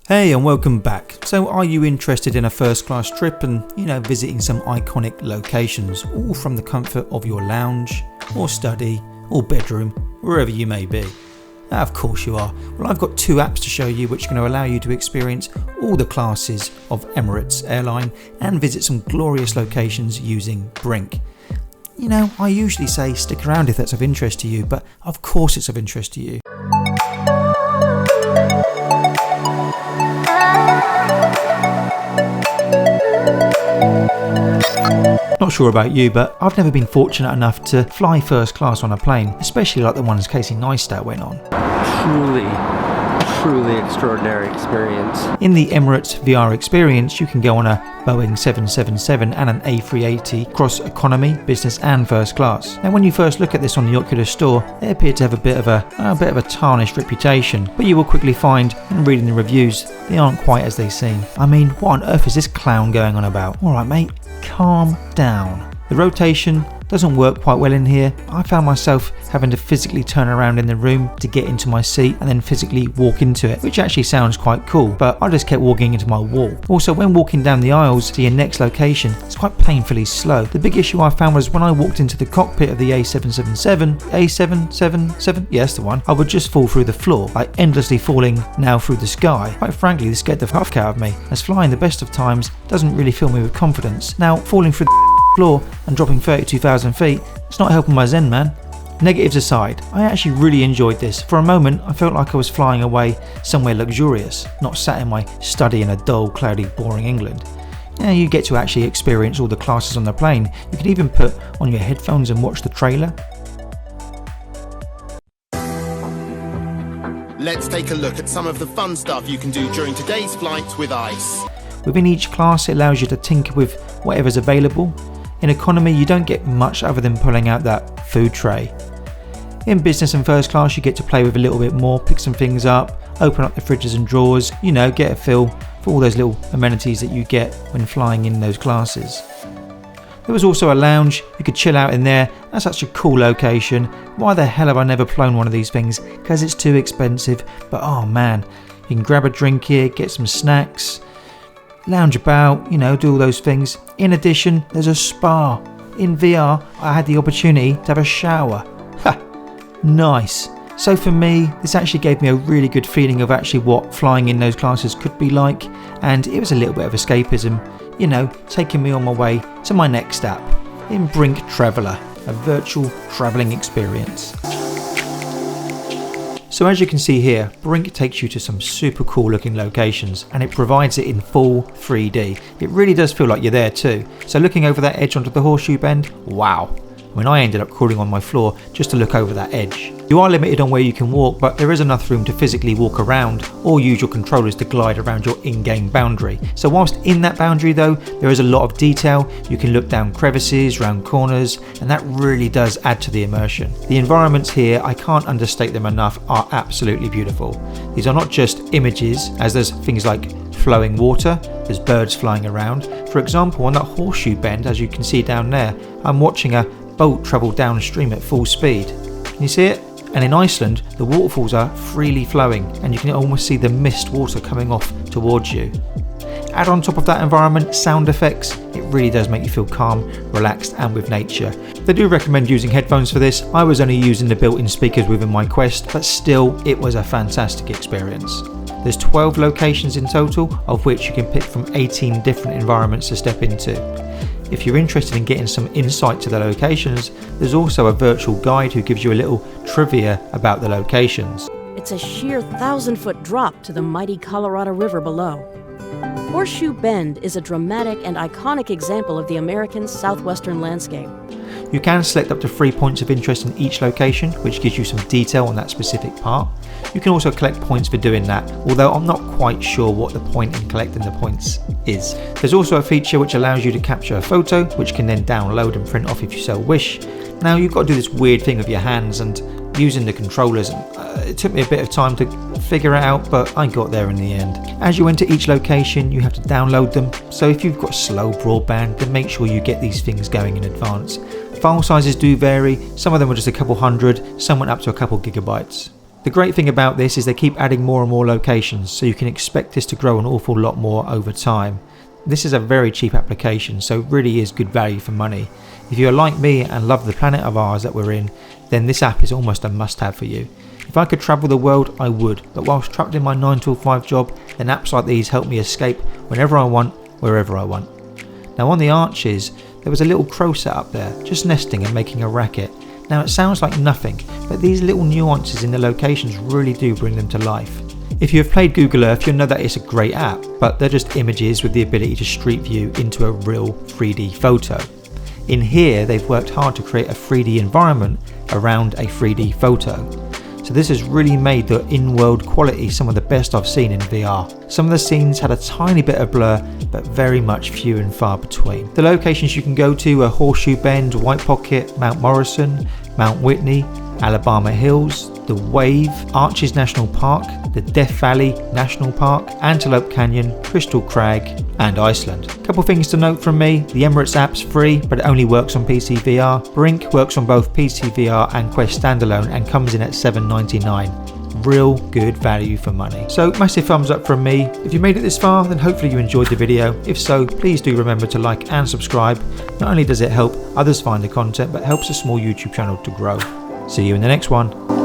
Hey and welcome back. So are you interested in a first class trip and, visiting some iconic locations, all from the comfort of your lounge or study or bedroom, wherever you may be? Of course you are. Well, I've got two apps to show you which are going to allow you to experience all the classes of Emirates airline and visit some glorious locations using Brink. I usually say stick around if that's of interest to you, but of course it's of interest to you. Not sure about you, but I've never been fortunate enough to fly first class on a plane, especially like the ones Casey Neistat went on. Truly extraordinary experience. In the Emirates VR experience, you can go on a Boeing 777 and an A380 across economy, business and first class. Now when you first look at this on the Oculus store, they appear to have a bit of a tarnished reputation, but you will quickly find, in reading the reviews, they aren't quite as they seem. I mean, what on earth is this clown going on about? Alright mate, calm down. The rotation doesn't work quite well in here. I found myself having to physically turn around in the room to get into my seat and then physically walk into it, which actually sounds quite cool, but I just kept walking into my wall. Also, when walking down the aisles to your next location, it's quite painfully slow. The big issue I found was when I walked into the cockpit of the A777, yes the one, I would just fall through the floor, like endlessly falling now through the sky. Quite frankly, this scared the fuck out of me, as flying the best of times doesn't really fill me with confidence. Now, falling through the floor and dropping 32,000 feet, it's not helping my zen, man. Negatives aside, I actually really enjoyed this. For a moment, I felt like I was flying away somewhere luxurious, not sat in my study in a dull, cloudy, boring England. You get to actually experience all the classes on the plane. You can even put on your headphones and watch the trailer. Let's take a look at some of the fun stuff you can do during today's flights with ICE. Within each class, it allows you to tinker with whatever's available. In economy, you don't get much other than pulling out that food tray. In business and first class, you get to play with a little bit more, pick some things up, open up the fridges and drawers, get a feel for all those little amenities that you get when flying in those classes. There was also a lounge, you could chill out in there. That's such a cool location. Why the hell have I never flown one of these things? Because it's too expensive, but oh man, you can grab a drink here, get some snacks, lounge about, do all those things. In addition, there's a spa. In VR, I had the opportunity to have a shower. Ha! Nice. So for me, this actually gave me a really good feeling of actually what flying in those classes could be like, and it was a little bit of escapism, taking me on my way to my next app, in Brink Traveller, a virtual travelling experience. So as you can see here, Brink takes you to some super cool looking locations and it provides it in full 3D. It really does feel like you're there too. So looking over that edge onto the horseshoe bend, wow. I ended up crawling on my floor just to look over that edge. You are limited on where you can walk, but there is enough room to physically walk around or use your controllers to glide around your in-game boundary. So whilst in that boundary though, there is a lot of detail. You can look down crevices, round corners, and that really does add to the immersion. The environments here, I can't understate them enough, are absolutely beautiful. These are not just images, as there's things like flowing water, there's birds flying around. For example, on that horseshoe bend, as you can see down there, I'm watching a boat travel downstream at full speed. Can you see it? And in Iceland, the waterfalls are freely flowing and you can almost see the mist water coming off towards you. Add on top of that environment sound effects, it really does make you feel calm, relaxed and with nature. They do recommend using headphones for this. I was only using the built-in speakers within my Quest, but still it was a fantastic experience. There's 12 locations in total, of which you can pick from 18 different environments to step into. If you're interested in getting some insight to the locations, there's also a virtual guide who gives you a little trivia about the locations. It's a sheer 1,000-foot drop to the mighty Colorado River below. Horseshoe Bend is a dramatic and iconic example of the American southwestern landscape. You can select up to 3 points of interest in each location, which gives you some detail on that specific part. You can also collect points for doing that, although I'm not quite sure what the point in collecting the points is. There's also a feature which allows you to capture a photo, which can then download and print off if you so wish. Now you've got to do this weird thing with your hands and using the controllers. It took me a bit of time to figure it out, but I got there in the end. As you enter each location, you have to download them. So if you've got slow broadband, then make sure you get these things going in advance. File sizes do vary. Some of them are just a couple hundred, some went up to a couple gigabytes. The great thing about this is they keep adding more and more locations, so you can expect this to grow an awful lot more over time. This is a very cheap application, so it really is good value for money. If you're like me and love the planet of ours that we're in, then this app is almost a must-have for you. If I could travel the world, I would, but whilst trapped in my 9-to-5 job, then apps like these help me escape whenever I want, wherever I want. Now on the arches, there was a little crow set up there, just nesting and making a racket. Now it sounds like nothing, but these little nuances in the locations really do bring them to life. If you have played Google Earth, you'll know that it's a great app, but they're just images with the ability to street view into a real 3D photo. In here, they've worked hard to create a 3D environment around a 3D photo. So this has really made the in-world quality some of the best I've seen in VR. Some of the scenes had a tiny bit of blur, but very much few and far between. The locations you can go to are Horseshoe Bend, White Pocket, Mount Morrison, Mount Whitney, Alabama Hills, the Wave, Arches National Park, the Death Valley National Park, Antelope Canyon, Crystal Crag, and Iceland. Couple things to note from me: the Emirates app's free, but it only works on PC VR. Brink works on both PC VR and Quest standalone and comes in at $7.99. Real good value for money. So massive thumbs up from me. If you made it this far, then hopefully you enjoyed the video. If so, please do remember to like and subscribe. Not only does it help others find the content, but helps a small YouTube channel to grow. See you in the next one.